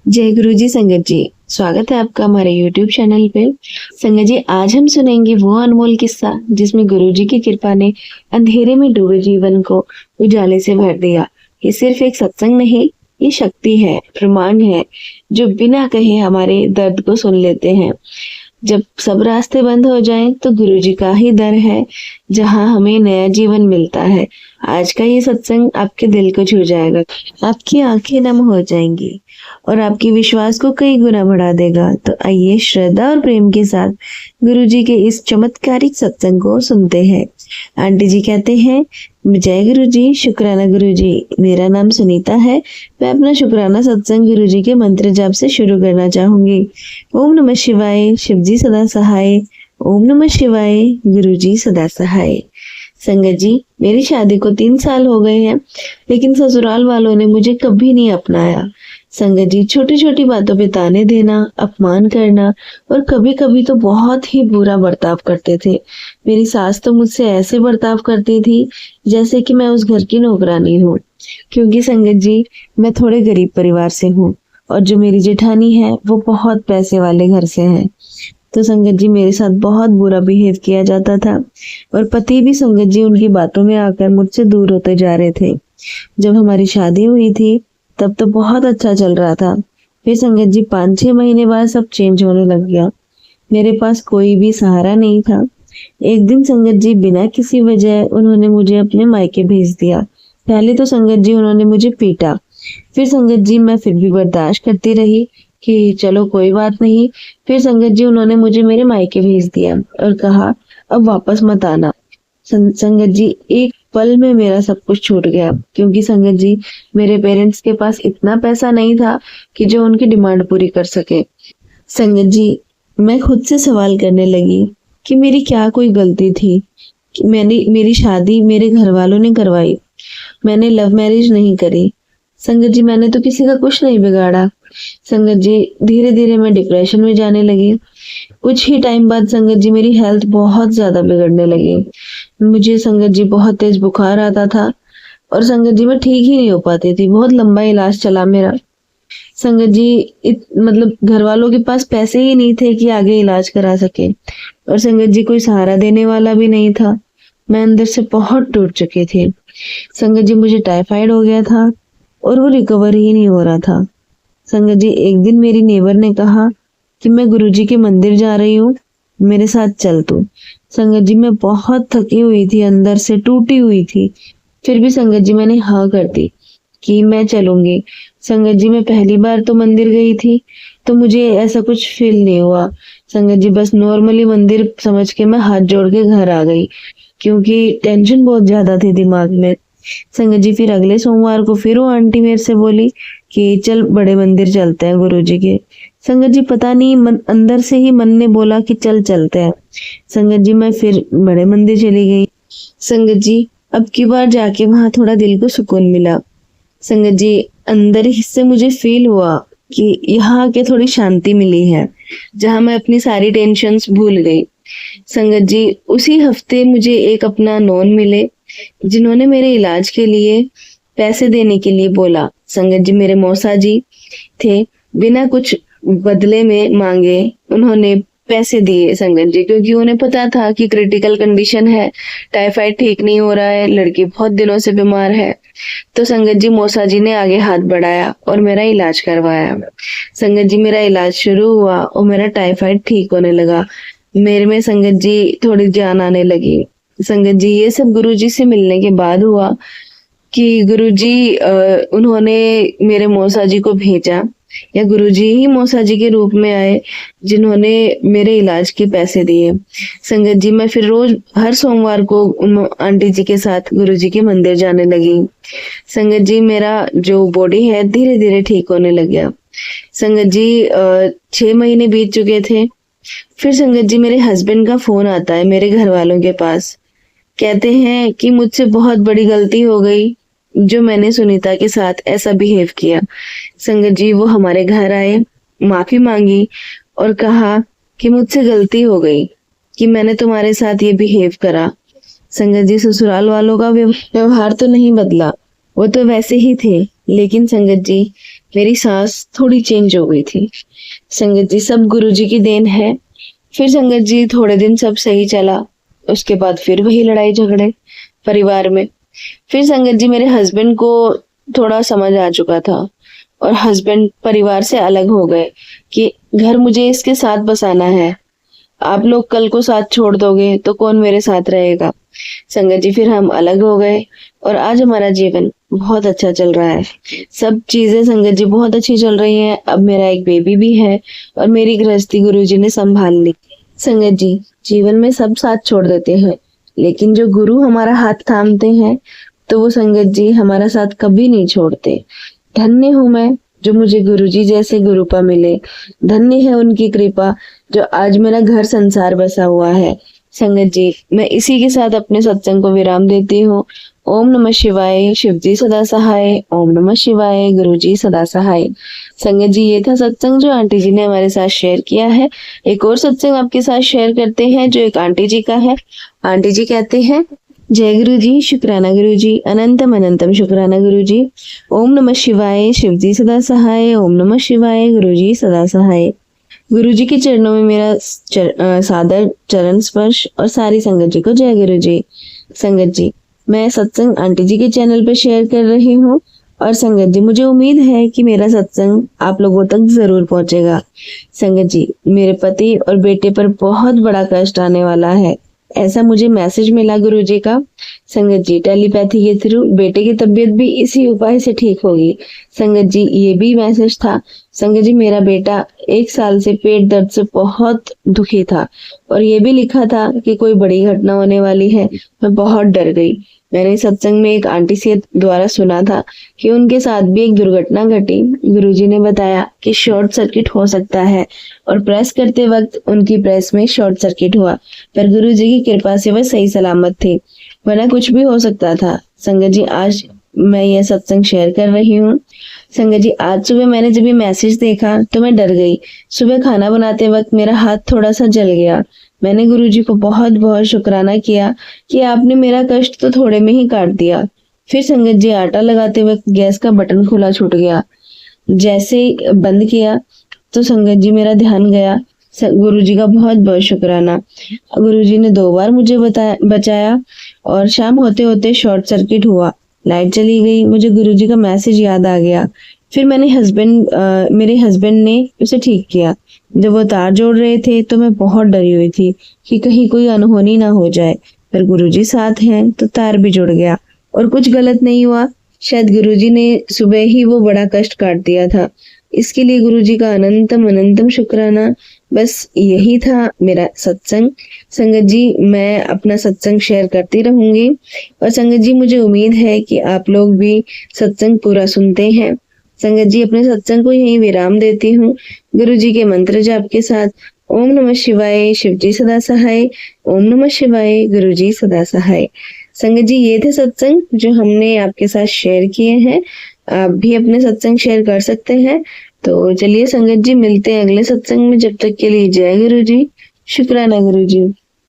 जय गुरु जी। संगत जी, स्वागत है आपका हमारे YouTube चैनल पे। संगत जी, आज हम सुनेंगे वो अनमोल किस्सा जिसमें गुरु जी की कृपा ने अंधेरे में डूबे जीवन को उजाले से भर दिया। ये सिर्फ एक सत्संग नहीं, ये शक्ति है, प्रमाण है, जो बिना कहे हमारे दर्द को सुन लेते हैं। जब सब रास्ते बंद हो जाएं तो गुरु जी का ही दर है जहां हमें नया जीवन मिलता है। आज का ये सत्संग आपके दिल को छू जाएगा, आपकी आंखें नम हो जाएंगी और आपके विश्वास को कई गुना बढ़ा देगा। तो आइए श्रद्धा और प्रेम के साथ गुरु जी के इस चमत्कारिक सत्संग को सुनते हैं। आंटी जी कहते हैं, जय गुरु जी, शुक्राना गुरु जी। मेरा नाम सुनीता है। मैं अपना शुक्राना सत्संग गुरु जी के मंत्र जाप से शुरू करना चाहूंगी। ओम नमः शिवाय, शिव जी सदा सहाय। ओम नमः शिवाय, गुरु जी सदा सहाय। संगत जी, मेरी शादी को 3 साल हो गए हैं, लेकिन ससुराल वालों ने मुझे कभी नहीं अपनाया। संगत जी, छोटी छोटी बातों पे ताने देना, अपमान करना और कभी कभी तो बहुत ही बुरा बर्ताव करते थे। मेरी सास तो मुझसे ऐसे बर्ताव करती थी जैसे कि मैं उस घर की नौकरानी हूँ। क्योंकि संगत जी, मैं थोड़े गरीब परिवार से हूँ और जो मेरी जेठानी है वो बहुत पैसे वाले घर से है। तो संगत जी, मेरे साथ बहुत बुरा बिहेव किया जाता था और पति भी संगत जी उनकी बातों में आकर मुझसे दूर होते जा रहे थे। जब हमारी शादी हुई थी तब तो बहुत अच्छा चल रहा था। फिर संगत जी 5-6 महीने बाद सब चेंज होने लग गया। मेरे पास कोई भी सहारा नहीं था। एक दिन संगत जी बिना किसी वजह उन्होंने मुझे अपने मायके भेज दिया। पहले तो संगत जी उन्होंने मुझे पीटा, फिर संगत जी मैं फिर भी बर्दाश्त करती रही कि चलो कोई बात नहीं। फिर संगत जी उन्होंने मुझे मेरे मायके भेज दिया और कहा अब वापस मत आना। संगत जी, एक पल में मेरा सब कुछ छूट गया, क्योंकि संगत जी मेरे पेरेंट्स के पास इतना पैसा नहीं था कि जो उनकी डिमांड पूरी कर सके। संगत जी, मैं खुद से सवाल करने लगी कि मेरी क्या कोई गलती थी कि मेरी शादी मेरे घर वालों ने करवाई। मैंने लव मैरिज नहीं करी। संगत जी, मैंने तो किसी का कुछ नहीं बिगाड़ा। संगत जी, धीरे धीरे मैं डिप्रेशन में जाने लगी। कुछ ही टाइम बाद संगत जी मेरी हेल्थ बहुत ज्यादा बिगड़ने लगी। मुझे संगत जी बहुत तेज बुखार आता था और संगत जी मैं ठीक ही नहीं हो पाती थी। बहुत लंबा इलाज चला मेरा। संगत जी, मतलब घर वालों के पास पैसे ही नहीं थे कि आगे इलाज करा सके और संगत जी कोई सहारा देने वाला भी नहीं था। मैं अंदर से बहुत टूट चुकी थी। संगत जी, मुझे टाइफाइड हो गया था और वो रिकवर ही नहीं हो रहा था। संगत जी, एक दिन मेरी नेबर ने कहा कि मैं गुरुजी के मंदिर जा रही हूँ, मेरे साथ चल तू। संगत जी, मैं बहुत थकी हुई थी, अंदर से टूटी हुई थी। फिर भी संगत जी मैंने हाँ कर दी कि मैं चलूंगी। संगत जी, मैं पहली बार तो मंदिर गई थी तो मुझे ऐसा कुछ फील नहीं हुआ। संगत जी, बस नॉर्मली मंदिर समझ के मैं हाथ जोड़ के घर आ गई, क्योंकि टेंशन बहुत ज्यादा थी दिमाग में। संगत जी, फिर अगले सोमवार को फिर वो आंटी मेरे से बोली कि चल बड़े मंदिर चलते हैं गुरुजी के। संगत जी, पता नहीं अंदर से ही मन ने बोला कि चल चलते हैं। संगत जी, मैं फिर बड़े मंदिर चली गई। संगत जी, अब की बार जाके वहां थोड़ा दिल को सुकून मिला। संगत जी, अंदर ही से मुझे फील हुआ कि यहाँ आके थोड़ी शांति मिली है, जहाँ मैं अपनी सारी टेंशन्स भूल गई। संगत जी, उसी हफ्ते मुझे एक अपना नॉन मिले जिन्होंने मेरे इलाज के लिए पैसे देने के लिए बोला। संगत जी, मेरे मौसा जी थे, बिना कुछ बदले में मांगे उन्होंने पैसे दिए संगत जी, क्योंकि उन्हें पता था कि क्रिटिकल कंडीशन है, टाइफाइड ठीक नहीं हो रहा है, लड़की बहुत दिनों से बीमार है। तो संगत जी मौसा जी ने आगे हाथ बढ़ाया और मेरा इलाज करवाया। संगत जी, मेरा इलाज शुरू हुआ और मेरा टाइफाइड ठीक होने लगा। मेरे में संगत जी थोड़ी जान आने लगी। संगत जी, ये सब गुरुजी से मिलने के बाद हुआ कि गुरुजी उन्होंने मेरे मौसा जी को भेजा, या गुरुजी ही मौसा जी के रूप में आए जिन्होंने मेरे इलाज के पैसे दिए। संगत जी, मैं फिर रोज हर सोमवार को आंटी जी के साथ गुरुजी के मंदिर जाने लगी। संगत जी, मेरा जो बॉडी है धीरे धीरे ठीक होने लग गया। संगत जी, 6 महीने बीत चुके थे। फिर संगत जी मेरे हस्बैंड का फोन आता है मेरे घर वालों के पास। कहते हैं कि मुझसे बहुत बड़ी गलती हो गई जो मैंने सुनीता के साथ ऐसा बिहेव किया। संगत जी, वो हमारे घर आए, माफी मांगी और कहा कि मुझसे गलती हो गई कि मैंने तुम्हारे साथ ये बिहेव करा। संगत जी, ससुराल वालों का व्यवहार तो नहीं बदला, वो तो वैसे ही थे, लेकिन संगत जी मेरी सांस थोड़ी चेंज हो गई थी। संगत जी सब गुरुजी की देन है। फिर संगत जी थोड़े दिन सब सही चला। उसके बाद फिर वही लड़ाई झगड़े परिवार में। फिर संगत जी मेरे हस्बैंड को थोड़ा समझ आ चुका था और हस्बैंड परिवार से अलग हो गए कि घर मुझे इसके साथ बसाना है। आप लोग कल को साथ छोड़ दोगे तो कौन मेरे साथ रहेगा। संगत जी फिर हम अलग हो गए और आज हमारा जीवन बहुत अच्छा चल रहा है। सब चीजें संगत जी बहुत अच्छी चल रही हैं। अब मेरा एक बेबी भी है और मेरी गृहस्थी गुरुजी ने संभाल ली। संगत जी जीवन में सब साथ छोड़ देते हैं, लेकिन जो गुरु हमारा हाथ थामते हैं तो वो संगत जी हमारा साथ कभी नहीं छोड़ते। धन्य हूं मैं जो मुझे गुरुजी जैसे गुरुपा मिले। धन्य है उनकी कृपा जो आज मेरा घर संसार बसा हुआ है। संगत जी मैं इसी के साथ अपने सत्संग को विराम देती हूँ। ओम नमः शिवाय, शिवजी सदा सहाय। ओम नमः शिवाय, गुरुजी सदा सहाय। संगत जी ये था सत्संग जो आंटी जी ने हमारे साथ शेयर किया है। एक और सत्संग आपके साथ शेयर करते हैं जो एक आंटी जी का है। आंटी जी कहते हैं, जय गुरु जी, शुक्राना गुरु जी, अनंतम अनंतम शुक्राना गुरु जी। ओम नमः शिवाय, शिवजी सदा सहाय। ओम नमः शिवाय, गुरु जी सदा सहाय। गुरु जी के चरणों में मेरा सादर चरण स्पर्श और सारी संगत जी को जय गुरु जी। संगत जी मैं सत्संग आंटी जी के चैनल पर शेयर कर रही हूँ और संगत जी मुझे उम्मीद है कि मेरा सत्संग आप लोगों तक जरूर पहुंचेगा। संगत जी मेरे पति और बेटे पर बहुत बड़ा कष्ट आने वाला है, ऐसा मुझे मैसेज मिला गुरु जी का। संगत जी टेलीपैथी के थ्रू बेटे की तबीयत भी इसी उपाय से ठीक होगी। संगत जी ये भी मैसेज था। संगत जी मेरा बेटा 1 साल से पेट दर्द से बहुत दुखी था और ये भी लिखा था कि कोई बड़ी घटना होने वाली है। मैं बहुत डर गई। मैंने सत्संग में एक आंटी से द्वारा सुना था कि उनके साथ भी एक दुर्घटना घटी। गुरुजी ने बताया कि शॉर्ट सर्किट हो सकता है और प्रेस करते वक्त उनकी प्रेस में शॉर्ट सर्किट हुआ, पर गुरुजी की कृपा से वह सही सलामत थे, वरना कुछ भी हो सकता था। संगत जी आज मैं यह सत्संग शेयर कर रही हूँ। संगत जी आज सुबह मैंने जब ये मैसेज देखा तो मैं डर गई। सुबह खाना बनाते वक्त मेरा हाथ थोड़ा सा जल गया। मैंने गुरुजी को बहुत बहुत शुक्राना किया कि आपने मेरा कष्ट तो थोड़े में ही काट दिया। फिर संगत जी आटा लगाते वक्त गैस का बटन खुला छूट गया। जैसे ही बंद किया तो संगत जी मेरा ध्यान गया। गुरुजी का बहुत बहुत शुक्राना। गुरुजी ने 2 बार मुझे बचाया और शाम होते होते शॉर्ट सर्किट हुआ, लाइट चली गई। मुझे गुरुजी का मैसेज याद आ गया। फिर मेरे हस्बैंड ने उसे ठीक किया। जब वो तार जोड़ रहे थे तो मैं बहुत डरी हुई थी कि कहीं कोई अनहोनी ना हो जाए, पर गुरुजी साथ हैं तो तार भी जुड़ गया और कुछ गलत नहीं हुआ। शायद गुरुजी ने सुबह ही वो बड़ा कष्ट काट दिया था। इसके लिए गुरुजी का अनंतम अनंतम शुक्राना। बस यही था मेरा सत्संग। संगत जी मैं अपना सत्संग शेयर करती रहूंगी और संगत जी मुझे उम्मीद है कि आप लोग भी सत्संग पूरा सुनते हैं। संगत जी अपने सत्संग को यहीं विराम देती हूँ गुरु जी के मंत्र जाप के साथ। ओम नमः शिवाय, शिवजी सदा सहाय। ओम नमः शिवाय, गुरु जी सदा सहाय। संगत जी ये थे सत्संग जो हमने आपके साथ शेयर किए हैं। आप भी अपने सत्संग शेयर कर सकते हैं। तो चलिए संगत जी मिलते हैं अगले सत्संग में। जब तक के लिए जय गुरु जी, शुक्राना गुरु जी।